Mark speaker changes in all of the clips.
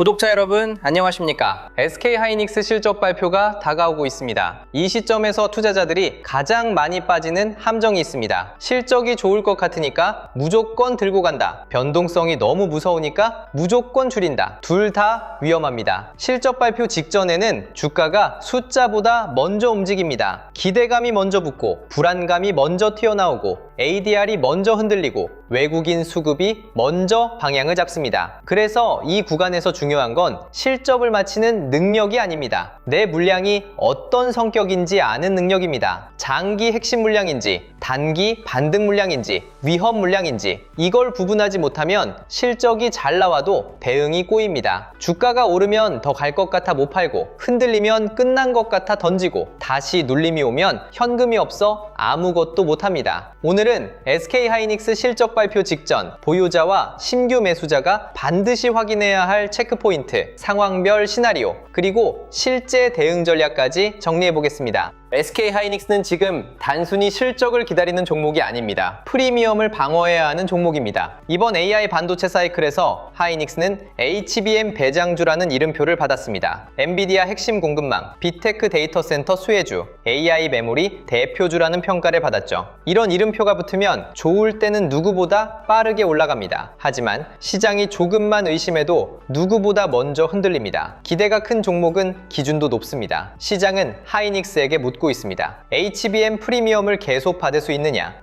Speaker 1: 구독자 여러분 안녕하십니까? SK하이닉스 실적 발표가 다가오고 있습니다. 이 시점에서 투자자들이 가장 많이 빠지는 함정이 있습니다. 실적이 좋을 것 같으니까 무조건 들고 간다. 변동성이 너무 무서우니까 무조건 줄인다. 둘 다 위험합니다. 실적 발표 직전에는 주가가 숫자보다 먼저 움직입니다. 기대감이 먼저 붙고 불안감이 먼저 튀어나오고 ADR이 먼저 흔들리고 외국인 수급이 먼저 방향을 잡습니다. 그래서 이 구간에서 중요한 건 실적을 맞히는 능력이 아닙니다. 내 물량이 어떤 성격인지 아는 능력입니다. 장기 핵심 물량인지 단기 반등 물량인지 위험 물량인지 이걸 구분하지 못하면 실적이 잘 나와도 대응이 꼬입니다. 주가가 오르면 더 갈 것 같아 못 팔고 흔들리면 끝난 것 같아 던지고 다시 눌림이 오면 현금이 없어 아무것도 못합니다. 오늘은 SK하이닉스 실적 발표 직전 보유자와 신규 매수자가 반드시 확인해야 할 체크포인트, 상황별 시나리오, 그리고 실제 대응 전략까지 정리해 보겠습니다. SK하이닉스는 지금 단순히 실적을 기다리는 종목이 아닙니다. 프리미엄을 방어해야 하는 종목입니다. 이번 AI 반도체 사이클에서 하이닉스는 HBM 배장주라는 이름표를 받았습니다. 엔비디아 핵심 공급망, 빅테크 데이터 센터 수혜주, AI 메모리 대표주라는 평가를 받았죠. 이런 이름표가 붙으면 좋을 때는 누구보다 빠르게 올라갑니다. 하지만 시장이 조금만 의심해도 누구보다 먼저 흔들립니다. 기대가 큰 종목은 기준도 높습니다. 시장은 하이닉스에게 묻고 있습니다. HBM 프리미엄을 계속 받을 수 있느냐?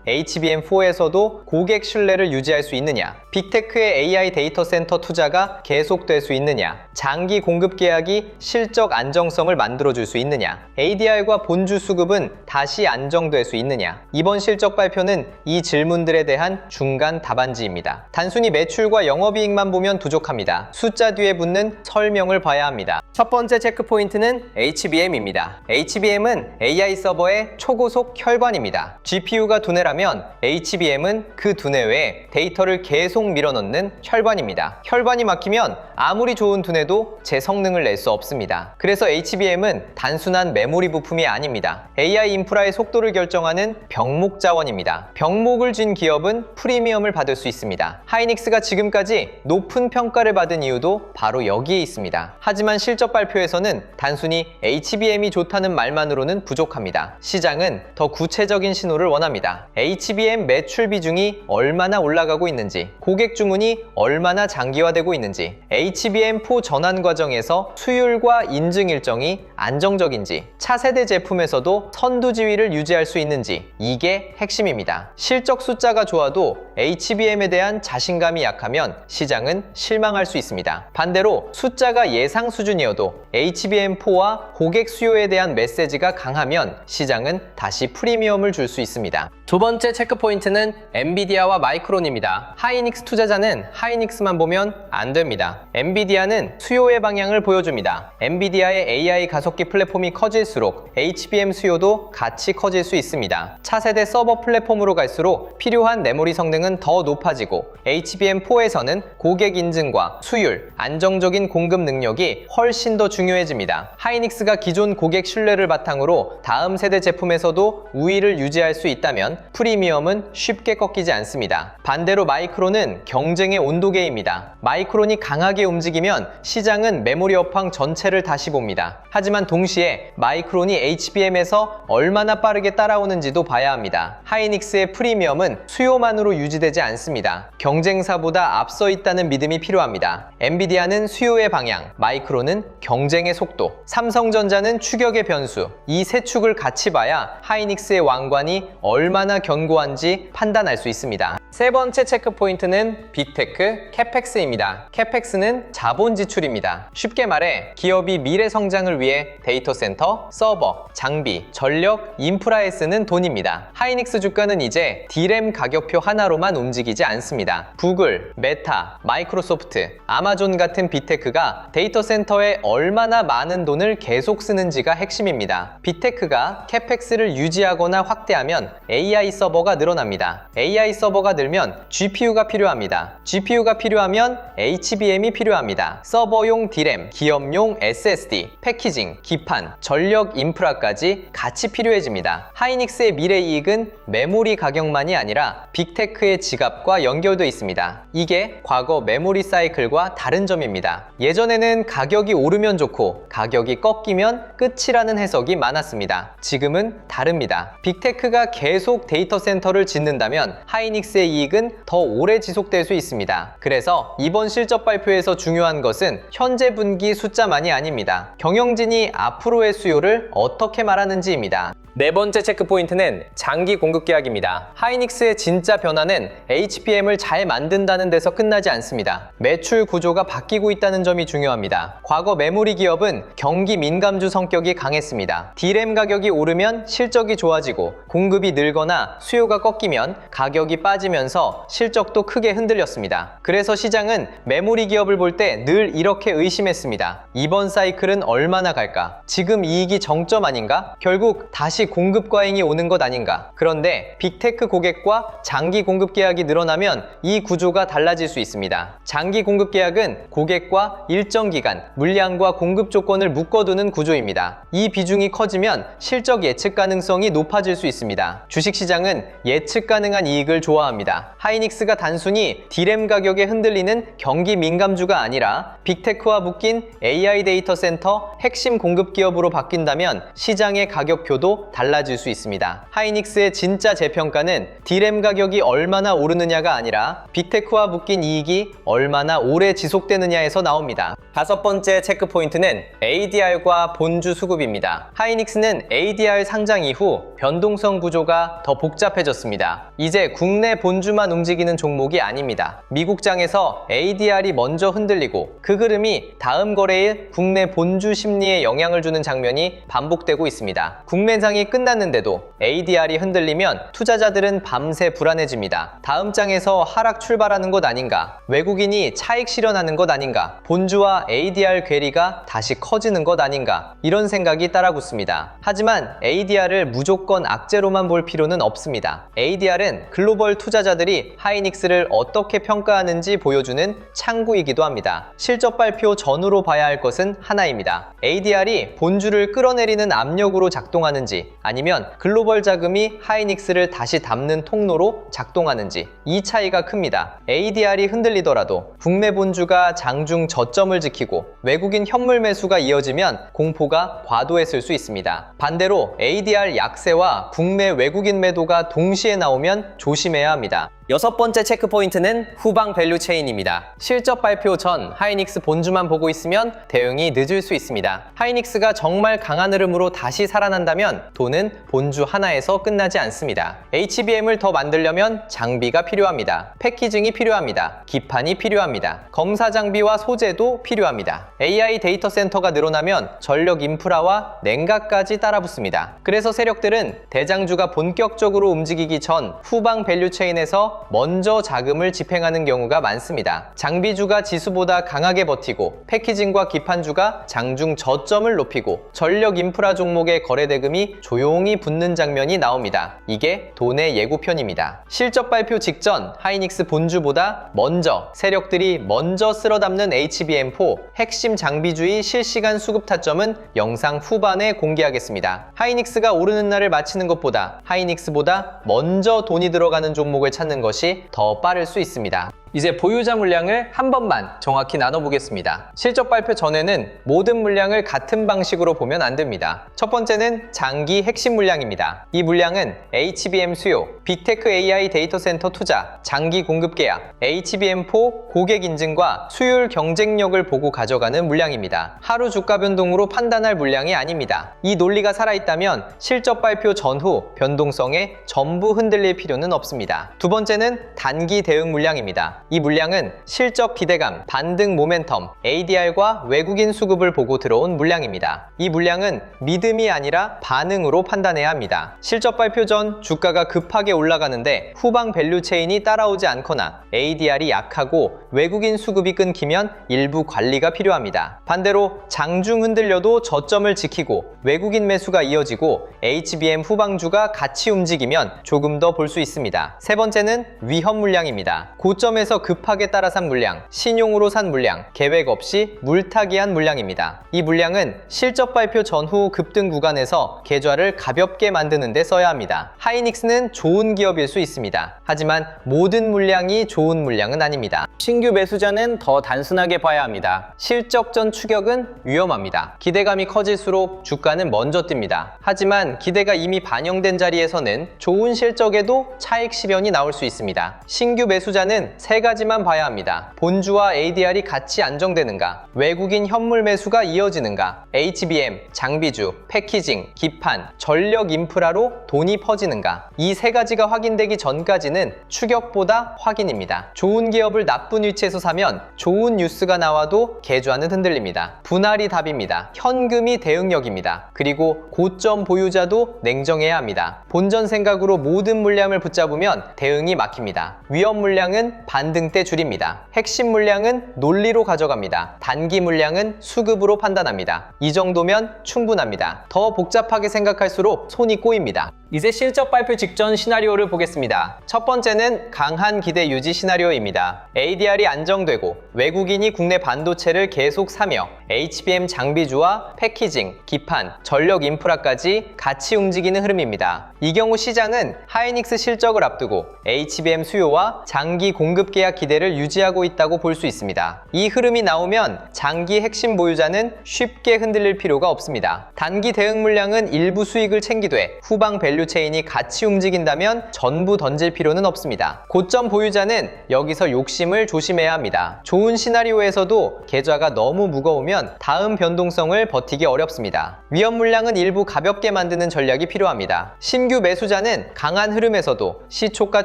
Speaker 1: HBM4에서도 고객 신뢰를 유지할 수 있느냐? 빅테크의 AI 데이터 센터 투자가 계속될 수 있느냐? 장기 공급 계약이 실적 안정성을 만들어줄 수 있느냐? ADR과 본주 수급은 다시 안정될 수 있느냐? 이번 실적 발표는 이 질문들에 대한 중간 답안지입니다. 단순히 매출과 영업이익만 보면 부족합니다. 숫자 뒤에 붙는 설명을 봐야 합니다. 첫 번째 체크포인트는 HBM입니다. HBM은 AI 서버의 초고속 혈관입니다. GPU가 두뇌라면 HBM은 그 두뇌 외에 데이터를 계속 밀어넣는 혈관입니다. 혈관이 막히면 아무리 좋은 두뇌도 제 성능을 낼 수 없습니다. 그래서 HBM은 단순한 메모리 부품이 아닙니다. AI 인프라의 속도를 결정하는 병목 자원입니다. 병목을 쥔 기업은 프리미엄을 받을 수 있습니다. 하이닉스가 지금까지 높은 평가를 받은 이유도 바로 여기에 있습니다. 하지만 실적 발표에서는 단순히 HBM이 좋다는 말만으로는 부족합니다. 시장은 더 구체적인 신호를 원합니다. HBM 매출 비중이 얼마나 올라가고 있는지, 고객 주문이 얼마나 장기화되고 있는지, HBM4 전환 과정에서 수율과 인증 일정이 안정적인지, 차세대 제품에서도 선두지위를 유지할 수 있는지, 이게 핵심입니다. 실적 숫자가 좋아도 HBM에 대한 자신감이 약하면 시장은 실망할 수 있습니다. 반대로 숫자가 예상 수준이어도 HBM4와 고객 수요에 대한 메시지가 강하면 시장은 다시 프리미엄을 줄 수 있습니다. 두 번째 체크포인트는 엔비디아와 마이크론입니다. 하이닉스 투자자는 하이닉스만 보면 안 됩니다. 엔비디아는 수요의 방향을 보여줍니다. 엔비디아의 AI 가속기 플랫폼이 커질수록 HBM 수요도 같이 커질 수 있습니다. 차세대 서버 플랫폼으로 갈수록 필요한 메모리 성능은 더 높아지고 HBM4에서는 고객 인증과 수율, 안정적인 공급 능력이 훨씬 더 중요해집니다. 하이닉스가 기존 고객 신뢰를 바탕으로 다음 세대 제품에서도 우위를 유지할 수 있다면 프리미엄은 쉽게 꺾이지 않습니다. 반대로 마이크론은 경쟁의 온도계입니다. 마이크론이 강하게 움직이면 시장은 메모리 업황 전체를 다시 봅니다. 하지만 동시에 마이크론이 HBM에서 얼마나 빠르게 따라오는지도 봐야 합니다. 하이닉스의 프리미엄은 수요만으로 유지되지 않습니다. 경쟁사보다 앞서 있다는 믿음이 필요합니다. 엔비디아는 수요의 방향, 마이크론은 경쟁의 속도, 삼성전자는 추격의 변수, 이 세 축을 같이 봐야 하이닉스의 왕관이 얼마나 견고한지 판단할 수 있습니다. 세 번째 체크포인트는 빅테크 캐펙스입니다. 캐펙스는 자본 지출입니다. 쉽게 말해 기업이 미래 성장을 위해 데이터 센터, 서버, 장비, 전력, 인프라에 쓰는 돈입니다. 하이닉스 주가는 이제 D램 가격표 하나로만 움직이지 않습니다. 구글, 메타, 마이크로소프트, 아마존 같은 빅테크가 데이터 센터에 얼마나 많은 돈을 계속 쓰는지가 핵심입니다. 빅테크가 캐펙스를 유지하거나 확대하면 AI AI 서버가 늘어납니다. AI 서버가 늘면 GPU가 필요합니다. GPU가 필요하면 HBM이 필요합니다. 서버용 DRAM, 기업용 SSD, 패키징, 기판, 전력 인프라까지 같이 필요해집니다. 하이닉스의 미래 이익은 메모리 가격만이 아니라 빅테크의 지갑과 연결돼 있습니다. 이게 과거 메모리 사이클과 다른 점입니다. 예전에는 가격이 오르면 좋고 가격이 꺾이면 끝이라는 해석이 많았습니다. 지금은 다릅니다. 빅테크가 계속 데이터 센터를 짓는다면 하이닉스의 이익은 더 오래 지속될 수 있습니다. 그래서 이번 실적 발표에서 중요한 것은 현재 분기 숫자만이 아닙니다. 경영진이 앞으로의 수요를 어떻게 말하는지입니다. 네 번째 체크 포인트는 장기 공급 계약입니다. 하이닉스의 진짜 변화는 HBM을 잘 만든다는 데서 끝나지 않습니다. 매출 구조가 바뀌고 있다는 점이 중요합니다. 과거 메모리 기업은 경기 민감주 성격이 강했습니다. DRAM 가격이 오르면 실적이 좋아지고 공급이 늘거나 수요가 꺾이면 가격이 빠지면서 실적도 크게 흔들렸습니다. 그래서 시장은 메모리 기업을 볼 때 늘 이렇게 의심했습니다. 이번 사이클은 얼마나 갈까? 지금 이익이 정점 아닌가? 결국 다시 공급 과잉이 오는 것 아닌가? 그런데 빅테크 고객과 장기 공급 계약이 늘어나면 이 구조가 달라질 수 있습니다. 장기 공급 계약은 고객과 일정 기간, 물량과 공급 조건을 묶어두는 구조입니다. 이 비중이 커지면 실적 예측 가능성이 높아질 수 있습니다. 주식시장은 예측 가능한 이익을 좋아합니다. 하이닉스가 단순히 DRAM 가격에 흔들리는 경기 민감주가 아니라 빅테크와 묶인 AI 데이터 센터 핵심 공급 기업으로 바뀐다면 시장의 가격표도 달라질 수 있습니다. 하이닉스의 진짜 재평가는 DRAM 가격이 얼마나 오르느냐가 아니라 빅테크와 묶인 이익이 얼마나 오래 지속되느냐에서 나옵니다. 다섯 번째 체크 포인트는 ADR과 본주 수급입니다. 하이닉스는 ADR 상장 이후 변동성 구조가 더 복잡해졌습니다. 이제 국내 본주만 움직이는 종목이 아닙니다. 미국장에서 ADR이 먼저 흔들리고 그 흐름이 다음 거래일 국내 본주 심리에 영향을 주는 장면이 반복되고 있습니다. 국내장이 끝났는데도 ADR이 흔들리면 투자자들은 밤새 불안해집니다. 다음 장에서 하락 출발하는 것 아닌가? 외국인이 차익 실현하는 것 아닌가? 본주와 ADR 괴리가 다시 커지는 것 아닌가? 이런 생각이 따라붙습니다. 하지만 ADR을 무조건 악재로만 볼 필요는 없습니다. ADR은 글로벌 투자자들이 하이닉스를 어떻게 평가하는지 보여주는 창구이기도 합니다. 실적 발표 전후로 봐야 할 것은 하나입니다. ADR이 본주를 끌어내리는 압력으로 작동하는지 아니면 글로벌 자금이 하이닉스를 다시 담는 통로로 작동하는지 이 차이가 큽니다. ADR이 흔들리더라도 국내 본주가 장중 저점을 지키고 외국인 현물 매수가 이어지면 공포가 과도했을 수 있습니다. 반대로 ADR 약세와 국내 외국인 매도가 동시에 나오면 조심해야 합니다. 여섯 번째 체크 포인트는 후방 밸류 체인입니다. 실적 발표 전 하이닉스 본주만 보고 있으면 대응이 늦을 수 있습니다. 하이닉스가 정말 강한 흐름으로 다시 살아난다면 돈은 본주 하나에서 끝나지 않습니다. HBM을 더 만들려면 장비가 필요합니다. 패키징이 필요합니다. 기판이 필요합니다. 검사 장비와 소재도 필요합니다. AI 데이터 센터가 늘어나면 전력 인프라와 냉각까지 따라붙습니다. 그래서 세력들은 대장주가 본격적으로 움직이기 전 후방 밸류 체인에서 먼저 자금을 집행하는 경우가 많습니다. 장비주가 지수보다 강하게 버티고 패키징과 기판주가 장중 저점을 높이고 전력 인프라 종목의 거래 대금이 조용히 붙는 장면이 나옵니다. 이게 돈의 예고편입니다. 실적 발표 직전 하이닉스 본주보다 먼저 세력들이 먼저 쓸어 담는 HBM4 핵심 장비주의 실시간 수급 타점은 영상 후반에 공개하겠습니다. 하이닉스가 오르는 날을 맞히는 것보다 하이닉스보다 먼저 돈이 들어가는 종목을 찾는 것이 더 빠를 수 있습니다. 이제 보유자 물량을 한 번만 정확히 나눠보겠습니다. 실적 발표 전에는 모든 물량을 같은 방식으로 보면 안 됩니다. 첫 번째는 장기 핵심 물량입니다. 이 물량은 HBM 수요, 빅테크 AI 데이터 센터 투자, 장기 공급 계약, HBM4 고객 인증과 수율 경쟁력을 보고 가져가는 물량입니다. 하루 주가 변동으로 판단할 물량이 아닙니다. 이 논리가 살아있다면 실적 발표 전후 변동성에 전부 흔들릴 필요는 없습니다. 두 번째는 단기 대응 물량입니다. 이 물량은 실적 기대감, 반등 모멘텀, ADR과 외국인 수급을 보고 들어온 물량입니다. 이 물량은 믿음이 아니라 반응으로 판단해야 합니다. 실적 발표 전 주가가 급하게 올라가는데 후방 밸류 체인이 따라오지 않거나 ADR이 약하고 외국인 수급이 끊기면 일부 관리가 필요합니다. 반대로 장중 흔들려도 저점을 지키고 외국인 매수가 이어지고 HBM 후방주가 같이 움직이면 조금 더 볼 수 있습니다. 세 번째는 위험 물량입니다. 고점에서 급하게 따라 산 물량, 신용으로 산 물량, 계획 없이 물타기한 물량입니다. 이 물량은 실적 발표 전후 급등 구간에서 계좌를 가볍게 만드는 데 써야 합니다. 하이닉스는 좋은 기업일 수 있습니다. 하지만 모든 물량이 좋은 물량은 아닙니다. 신규 매수자는 더 단순하게 봐야 합니다. 실적 전 추격은 위험합니다. 기대감이 커질수록 주가는 먼저 뜹니다. 하지만 기대가 이미 반영된 자리에서는 좋은 실적에도 차익 실현이 나올 수 있습니다. 신규 매수자는 세 가지만 봐야 합니다. 본주와 ADR이 같이 안정되는가, 외국인 현물 매수가 이어지는가, HBM, 장비주, 패키징, 기판, 전력 인프라로 돈이 퍼지는가. 이 세 가지가 확인되기 전까지는 추격보다 확인입니다. 좋은 기업을 나쁜 위치에서 사면 좋은 뉴스가 나와도 계좌는 흔들립니다. 분할이 답입니다. 현금이 대응력입니다. 그리고 고점 보유자도 냉정해야 합니다. 본전 생각으로 모든 물량을 붙잡으면 대응이 막힙니다. 위험 물량은 반등 때 줄입니다. 핵심 물량은 논리로 가져갑니다. 단기 물량은 수급으로 판단합니다. 이 정도면 충분합니다. 더 복잡하게 생각할수록 손이 꼬입니다. 이제 실적 발표 직전 시나리오를 보겠습니다. 첫 번째는 강한 기대 유지 시나리오입니다. ADR이 안정되고 외국인이 국내 반도체를 계속 사며 HBM 장비주와 패키징, 기판, 전력 인프라까지 같이 움직이는 흐름입니다. 이 경우 시장은 하이닉스 실적을 앞두고 HBM 수요와 장기 공급 계약 기대를 유지하고 있다고 볼 수 있습니다. 이 흐름이 나오면 장기 핵심 보유자는 쉽게 흔들릴 필요가 없습니다. 단기 대응 물량은 일부 수익을 챙기되 후방 밸류 체인이 같이 움직인다면 전부 던질 필요는 없습니다. 고점 보유자는 여기서 욕심을 조심해야 합니다. 좋은 시나리오에서도 계좌가 너무 무거우면 다음 변동성을 버티기 어렵습니다. 위험 물량은 일부 가볍게 만드는 전략이 필요합니다. 신규 매수자는 강한 흐름에서도 시초가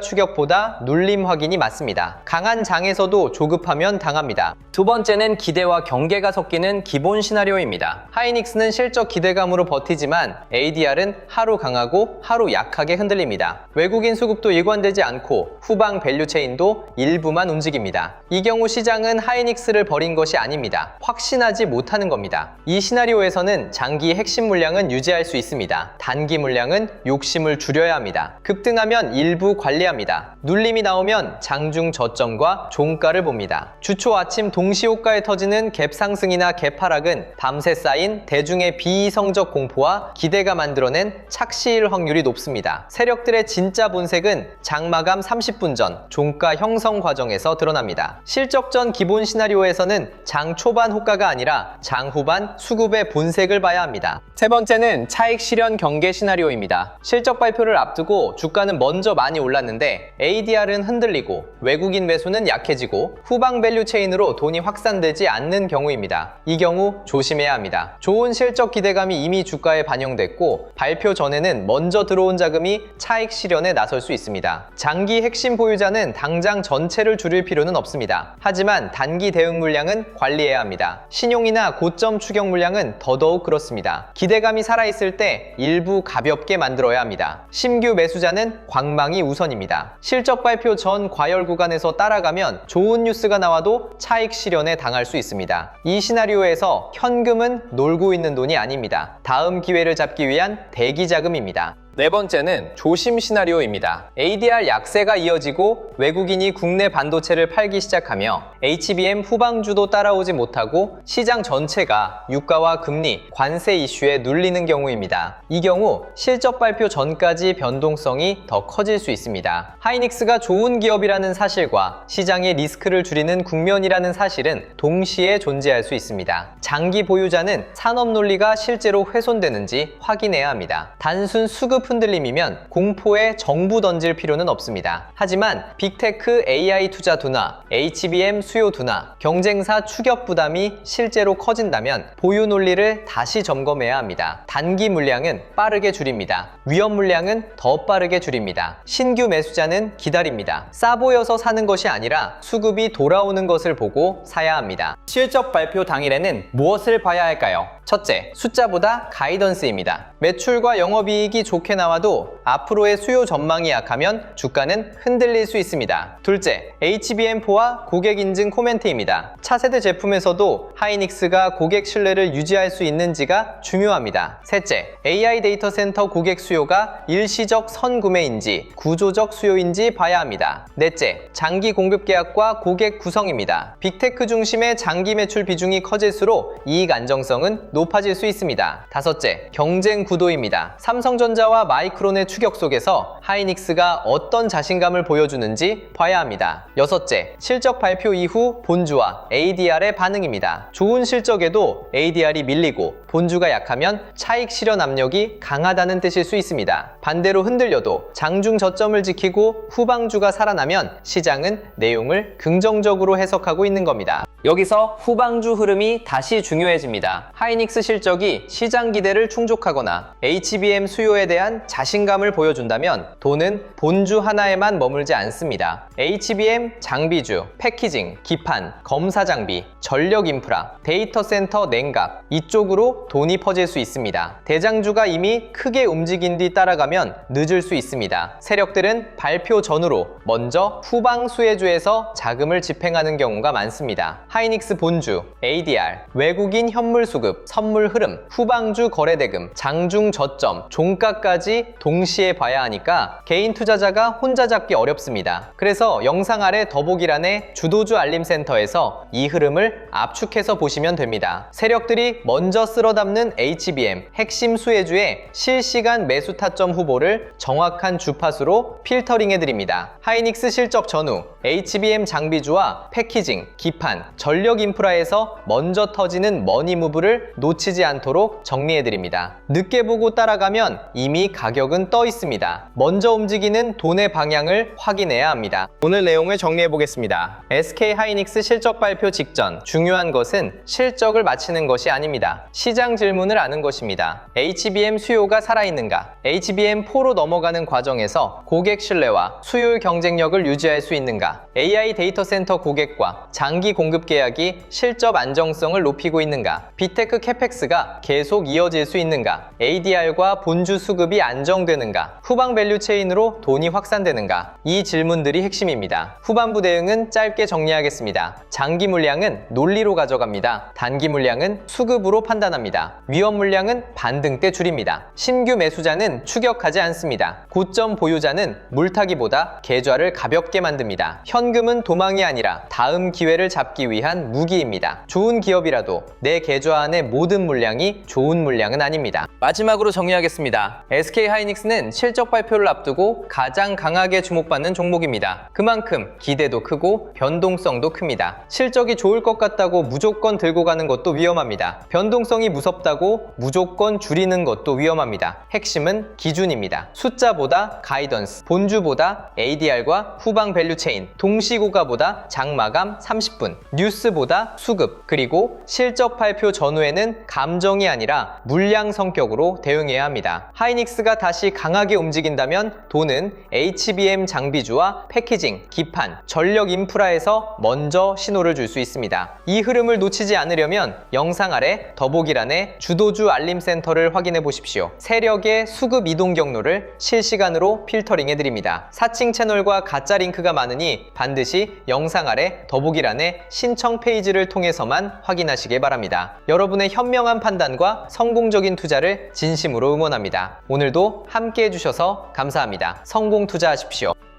Speaker 1: 추격보다 눌림 확인이 맞습니다. 강한 장에서도 조급하면 당합니다. 두 번째는 기대와 경계가 섞이는 기본 시나리오입니다. 하이닉스는 실적 기대감으로 버티지만 ADR은 하루 강하고 하루 약하게 흔들립니다. 외국인 수급도 일관되지 않고 후방 밸류 체인도 일부만 움직입니다. 이 경우 시장은 하이닉스를 버린 것이 아닙니다. 확신하지 못하는 겁니다. 이 시나리오에서는 장기 핵심 물량은 유지할 수 있습니다. 단기 물량은 욕심을 줄여야 합니다. 급등하면 일부 관리합니다. 눌림이 나오면 장중 저점과 종가를 봅니다. 주초 아침 동시호가에 터지는 갭 상승이나 갭 하락은 밤새 쌓인 대중의 비이성적 공포와 기대가 만들어낸 착시일 확률이 높습니다. 세력들의 진짜 본색은 장마감 30분 전 종가 형성 과정에서 드러납니다. 실적 전 기본 시나리오에서는 장 초반 호가가 아니라 장 후반 수급의 본색을 봐야 합니다. 세 번째는 차익 실현 경계 시나리오입니다. 실적 발표를 앞두고 주가는 먼저 많이 올랐는데 ADR은 흔들리고 외국인 매수는 약해지고 후방 밸류 체인으로 돈이 확산되지 않는 경우입니다. 이 경우 조심해야 합니다. 좋은 실적 기대감이 이미 주가에 반영됐고 발표 전에는 먼저 들어온 자금이 차익 실현에 나설 수 있습니다. 장기 핵심 보유자는 당장 전체를 줄일 필요는 없습니다. 하지만 단기 대응 물량은 관리해야 합니다. 신용이나 고점 추격 물량은 더더욱 그렇습니다. 기대감이 살아있을 때 일부 가볍게 만들어야 합니다. 신규 매수자는 관망이 우선입니다. 실적 발표 전 과열 구간에서 따라가면 좋은 뉴스가 나와도 차익 실현에 당할 수 있습니다. 이 시나리오에서 현금은 놀고 있는 돈이 아닙니다. 다음 기회를 잡기 위한 대기 자금입니다. 네 번째는 조심 시나리오입니다. ADR 약세가 이어지고 외국인이 국내 반도체를 팔기 시작하며 HBM 후방주도 따라오지 못하고 시장 전체가 유가와 금리, 관세 이슈에 눌리는 경우입니다. 이 경우 실적 발표 전까지 변동성이 더 커질 수 있습니다. 하이닉스가 좋은 기업이라는 사실과 시장의 리스크를 줄이는 국면이라는 사실은 동시에 존재할 수 있습니다. 장기 보유자는 산업 논리가 실제로 훼손되는지 확인해야 합니다. 단순 수급 수급 흔들림이면 공포에 정부 던질 필요는 없습니다. 하지만 빅테크 AI 투자 둔화, HBM 수요 둔화, 경쟁사 추격 부담이 실제로 커진다면 보유 논리를 다시 점검해야 합니다. 단기 물량은 빠르게 줄입니다. 위험 물량은 더 빠르게 줄입니다. 신규 매수자는 기다립니다. 싸 보여서 사는 것이 아니라 수급이 돌아오는 것을 보고 사야 합니다. 실적 발표 당일에는 무엇을 봐야 할까요? 첫째, 숫자보다 가이던스입니다. 매출과 영업이익이 좋게 나와도 앞으로의 수요 전망이 약하면 주가는 흔들릴 수 있습니다. 둘째, HBM4와 고객 인증 코멘트입니다. 차세대 제품에서도 하이닉스가 고객 신뢰를 유지할 수 있는지가 중요합니다. 셋째, AI 데이터 센터 고객 수요가 일시적 선구매인지 구조적 수요인지 봐야 합니다. 넷째, 장기 공급 계약과 고객 구성입니다. 빅테크 중심의 장기 매출 비중이 커질수록 이익 안정성은 높아질 수 있습니다. 다섯째, 경쟁 구도입니다. 삼성전자와 마이크론의 추격 속에서 하이닉스가 어떤 자신감을 보여주는지 봐야 합니다. 여섯째, 실적 발표 이후 본주와 ADR의 반응입니다. 좋은 실적에도 ADR이 밀리고 본주가 약하면 차익 실현 압력이 강하다는 뜻일 수 있습니다. 반대로 흔들려도 장중 저점을 지키고 후방주가 살아나면 시장은 내용을 긍정적으로 해석하고 있는 겁니다. 여기서 후방주 흐름이 다시 중요해집니다. 하이닉스 실적이 시장 기대를 충족하거나 HBM 수요에 대한 자신감을 보여준다면 돈은 본주 하나에만 머물지 않습니다. HBM 장비주, 패키징, 기판, 검사 장비, 전력 인프라, 데이터 센터 냉각 이쪽으로 돈이 퍼질 수 있습니다. 대장주가 이미 크게 움직인 뒤 따라가면 늦을 수 있습니다. 세력들은 발표 전후로 먼저 후방 수혜주에서 자금을 집행하는 경우가 많습니다. 하이닉스 본주, ADR, 외국인 현물 수급, 선물 흐름, 후방주 거래대금, 장중 저점, 종가까지 동시에 봐야 하니까 개인 투자자가 혼자 잡기 어렵습니다. 그래서 영상 아래 더보기란에 주도주 알림센터에서 이 흐름을 압축해서 보시면 됩니다. 세력들이 먼저 쓸어담는 HBM, 핵심 수혜주의 실시간 매수 타점 후보를 정확한 주파수로 필터링해드립니다. 하이닉스 실적 전후, HBM 장비주와 패키징, 기판, 전력 인프라에서 먼저 터지는 머니무브를 놓치지 않도록 정리해드립니다. 늦게 보고 따라가면 이미 가격은 떠 있습니다. 먼저 움직이는 돈의 방향을 확인해야 합니다. 오늘 내용을 정리해보겠습니다. SK 하이닉스 실적 발표 직전 중요한 것은 실적을 맞히는 것이 아닙니다. 시장 질문을 아는 것입니다. HBM 수요가 살아있는가? HBM4로 넘어가는 과정에서 고객 신뢰와 수요율 경쟁력을 유지할 수 있는가? AI 데이터 센터 고객과 장기 공급 계약이 실적 안정성을 높이고 있는가? 빅테크 캐펙스가 계속 이어질 수 있는가? ADR과 본주 수급이 안정되는가? 후방 밸류 체인으로 돈이 확산되는가? 이 질문들이 핵심입니다. 후반부 대응은 짧게 정리하겠습니다. 장기 물량은 논리로 가져갑니다. 단기 물량은 수급으로 판단합니다. 위험 물량은 반등 때 줄입니다. 신규 매수자는 추격하지 않습니다. 고점 보유자는 물타기보다 계좌를 가볍게 만듭니다. 현금은 도망이 아니라 다음 기회를 잡기 위한 무기입니다. 좋은 기업이라도 내 계좌 안의 모든 물량이 좋은 물량은 아닙니다. 마지막으로 정리하겠습니다. SK 하이닉스는 실적 발표를 앞두고 가장 강하게 주목받는 종목입니다. 그만큼 기대도 크고 변동성도 큽니다. 실적이 좋을 것 같다고 무조건 들고 가는 것도 위험합니다. 변동성이 무섭다고 무조건 줄이는 것도 위험합니다. 핵심은 기준입니다. 숫자보다 가이던스, 본주보다 ADR과 후방 밸류 체인, 동시고가보다 장마감 30분, 뉴스보다 수급, 그리고 실적 발표 전후에는 감정이 아니라 물량 성격으로 대응해야 합니다. 하이닉스가 다시 강하게 움직인다면 돈은 HBM 장비주와 패키징, 기판, 전력 인프라에서 먼저 신호를 줄 수 있습니다. 이 흐름을 놓치지 않으려면 영상 아래 더보기란에 주도주 알림센터를 확인해 보십시오. 세력의 수급 이동 경로를 실시간으로 필터링해드립니다. 사칭 채널과 가짜 링크가 많으니 반드시 영상 아래 더보기란에 신청 페이지를 통해서만 확인하시기 바랍니다. 여러분의 현명한 판단과 성공적인 투자를 진심으로 응원합니다. 오늘도 함께 해주셔서 감사합니다. 성공 투자하십시오.